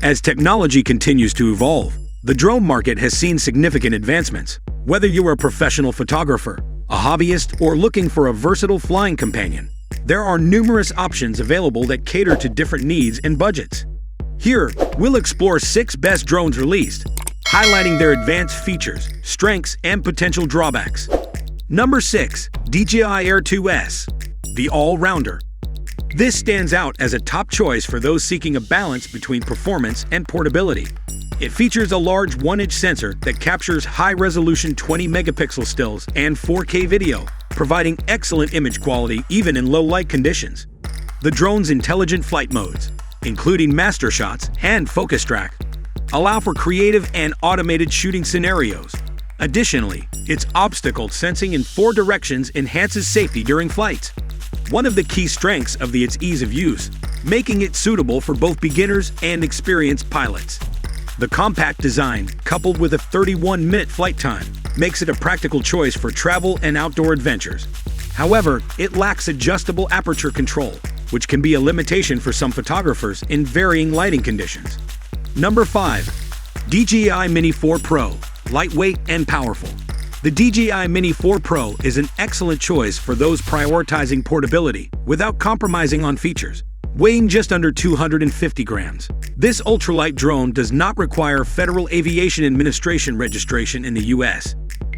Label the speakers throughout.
Speaker 1: As technology continues to evolve, the drone market has seen significant advancements. Whether you are a professional photographer, a hobbyist, or looking for a versatile flying companion, there are numerous options available that cater to different needs and budgets. Here, we'll explore 6 best drones released, highlighting their advanced features, strengths, and potential drawbacks. Number 6. DJI Air 2S, the all-rounder. This stands out as a top choice for those seeking a balance between performance and portability. It features a large 1-inch sensor that captures high-resolution 20-megapixel stills and 4K video, providing excellent image quality even in low-light conditions. The drone's intelligent flight modes, including master shots and focus track, allow for creative and automated shooting scenarios. Additionally, its obstacle sensing in 4 directions enhances safety during flights. One of the key strengths of its ease of use, making it suitable for both beginners and experienced pilots. The compact design, coupled with a 31-minute flight time, makes it a practical choice for travel and outdoor adventures. However, it lacks adjustable aperture control, which can be a limitation for some photographers in varying lighting conditions. Number 5. DJI Mini 4 Pro, lightweight and powerful. The DJI Mini 4 Pro is an excellent choice for those prioritizing portability without compromising on features. Weighing just under 250 grams, this ultralight drone does not require Federal Aviation Administration registration in the US,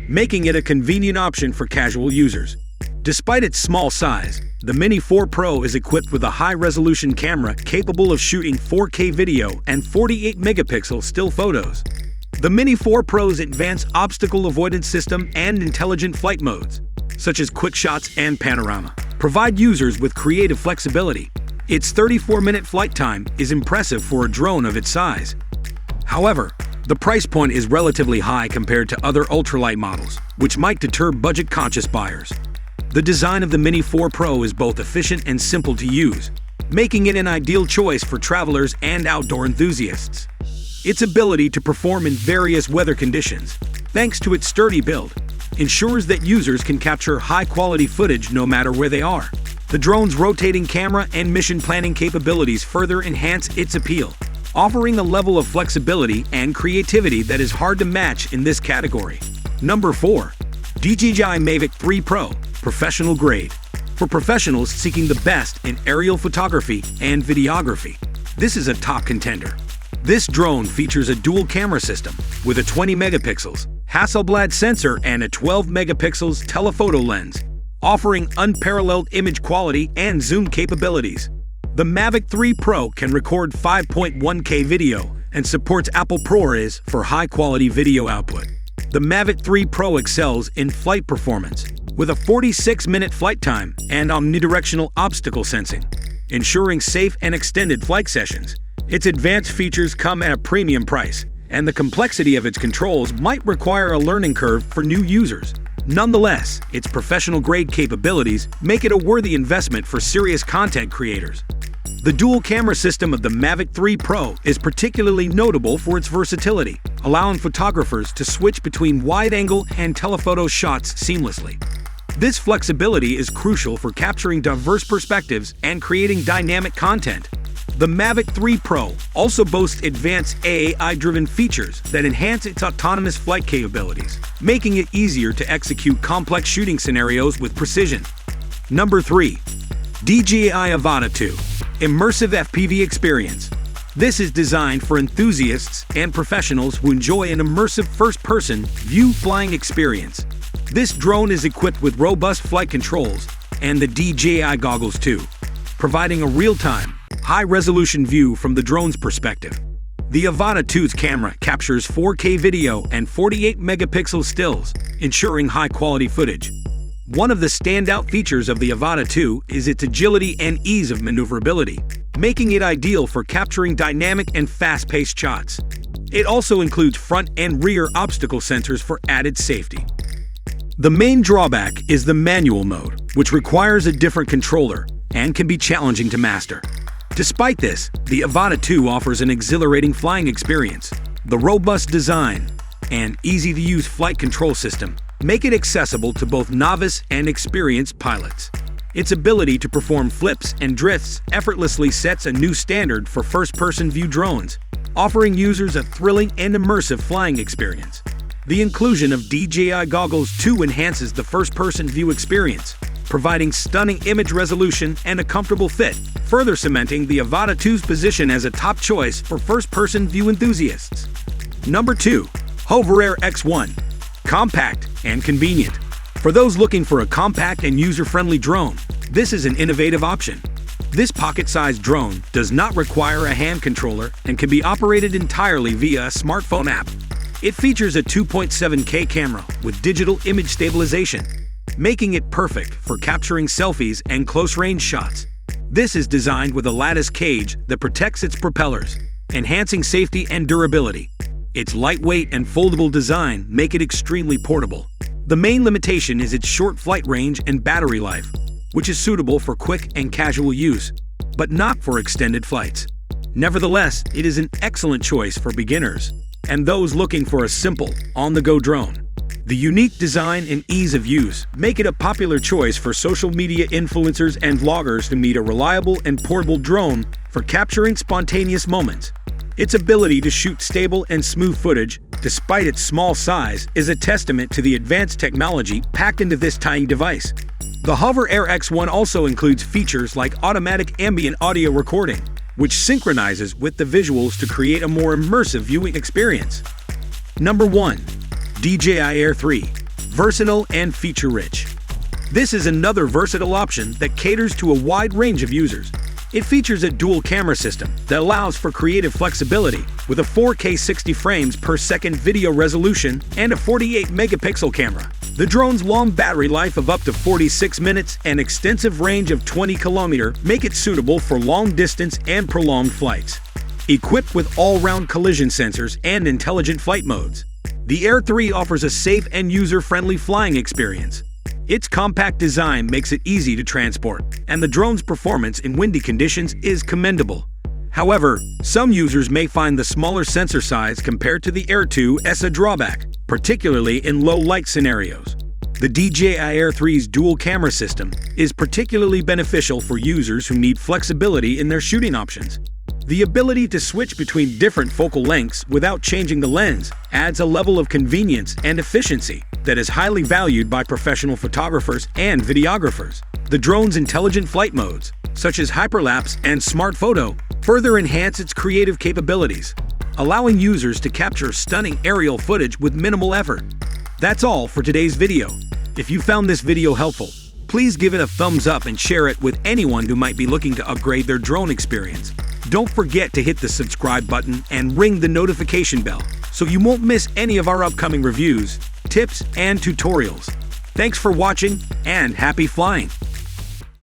Speaker 1: making it a convenient option for casual users. Despite its small size, the Mini 4 Pro is equipped with a high-resolution camera capable of shooting 4K video and 48-megapixel still photos. The Mini 4 Pro's advanced obstacle avoidance system and intelligent flight modes, such as quick shots and panorama, provide users with creative flexibility. Its 34-minute flight time is impressive for a drone of its size. However, the price point is relatively high compared to other ultralight models, which might deter budget-conscious buyers. The design of the Mini 4 Pro is both efficient and simple to use, making it an ideal choice for travelers and outdoor enthusiasts. Its ability to perform in various weather conditions, thanks to its sturdy build, ensures that users can capture high-quality footage no matter where they are. The drone's rotating camera and mission planning capabilities further enhance its appeal, offering a level of flexibility and creativity that is hard to match in this category. Number 4. DJI Mavic 3 Pro, professional grade. For professionals seeking the best in aerial photography and videography, this is a top contender. This drone features a dual camera system with a 20 megapixels Hasselblad sensor and a 12 megapixels telephoto lens, offering unparalleled image quality and zoom capabilities. The Mavic 3 Pro can record 5.1K video and supports Apple ProRes for high-quality video output. The Mavic 3 Pro excels in flight performance, with a 46-minute flight time and omnidirectional obstacle sensing, ensuring safe and extended flight sessions. Its advanced features come at a premium price, and the complexity of its controls might require a learning curve for new users. Nonetheless, its professional-grade capabilities make it a worthy investment for serious content creators. The dual camera system of the Mavic 3 Pro is particularly notable for its versatility, allowing photographers to switch between wide-angle and telephoto shots seamlessly. This flexibility is crucial for capturing diverse perspectives and creating dynamic content. The Mavic 3 Pro also boasts advanced AI-driven features that enhance its autonomous flight capabilities, making it easier to execute complex shooting scenarios with precision. Number 3. DJI Avata 2, immersive FPV experience. This is designed for enthusiasts and professionals who enjoy an immersive first-person view flying experience. This drone is equipped with robust flight controls and the DJI goggles too, providing a real-time, high-resolution view from the drone's perspective. The Avata 2's camera captures 4K video and 48-megapixel stills, ensuring high-quality footage. One of the standout features of the Avata 2 is its agility and ease of maneuverability, making it ideal for capturing dynamic and fast-paced shots. It also includes front and rear obstacle sensors for added safety. The main drawback is the manual mode, which requires a different controller and can be challenging to master. Despite this, the Avata 2 offers an exhilarating flying experience. The robust design and easy-to-use flight control system make it accessible to both novice and experienced pilots. Its ability to perform flips and drifts effortlessly sets a new standard for first-person view drones, offering users a thrilling and immersive flying experience. The inclusion of DJI goggles too enhances the first-person view experience, providing stunning image resolution and a comfortable fit, further cementing the Avata 2's position as a top choice for first-person view enthusiasts. Number 2. Hover Air X1. Compact and convenient. For those looking for a compact and user-friendly drone, this is an innovative option. This pocket-sized drone does not require a hand controller and can be operated entirely via a smartphone app. It features a 2.7K camera with digital image stabilization, making it perfect for capturing selfies and close-range shots. This is designed with a lattice cage that protects its propellers, enhancing safety and durability. Its lightweight and foldable design make it extremely portable. The main limitation is its short flight range and battery life, which is suitable for quick and casual use, but not for extended flights. Nevertheless, it is an excellent choice for beginners and those looking for a simple, on-the-go drone. The unique design and ease of use make it a popular choice for social media influencers and vloggers to meet a reliable and portable drone for capturing spontaneous moments. Its ability to shoot stable and smooth footage, despite its small size, is a testament to the advanced technology packed into this tiny device. The Hover Air X1 also includes features like automatic ambient audio recording, which synchronizes with the visuals to create a more immersive viewing experience. Number 1. DJI Air 3. Versatile and feature-rich. This is another versatile option that caters to a wide range of users. It features a dual camera system that allows for creative flexibility with a 4K 60 frames per second video resolution and a 48 megapixel camera. The drone's long battery life of up to 46 minutes and extensive range of 20 km make it suitable for long distance and prolonged flights. Equipped with all-round collision sensors and intelligent flight modes, the Air 3 offers a safe and user-friendly flying experience. Its compact design makes it easy to transport, and the drone's performance in windy conditions is commendable. However, some users may find the smaller sensor size compared to the Air 2 as a drawback, particularly in low-light scenarios. The DJI Air 3's dual camera system is particularly beneficial for users who need flexibility in their shooting options. The ability to switch between different focal lengths without changing the lens adds a level of convenience and efficiency that is highly valued by professional photographers and videographers. The drone's intelligent flight modes, such as hyperlapse and smart photo, further enhance its creative capabilities, allowing users to capture stunning aerial footage with minimal effort. That's all for today's video. If you found this video helpful, please give it a thumbs up and share it with anyone who might be looking to upgrade their drone experience. Don't forget to hit the subscribe button and ring the notification bell so you won't miss any of our upcoming reviews, tips, and tutorials. Thanks for watching, and happy flying!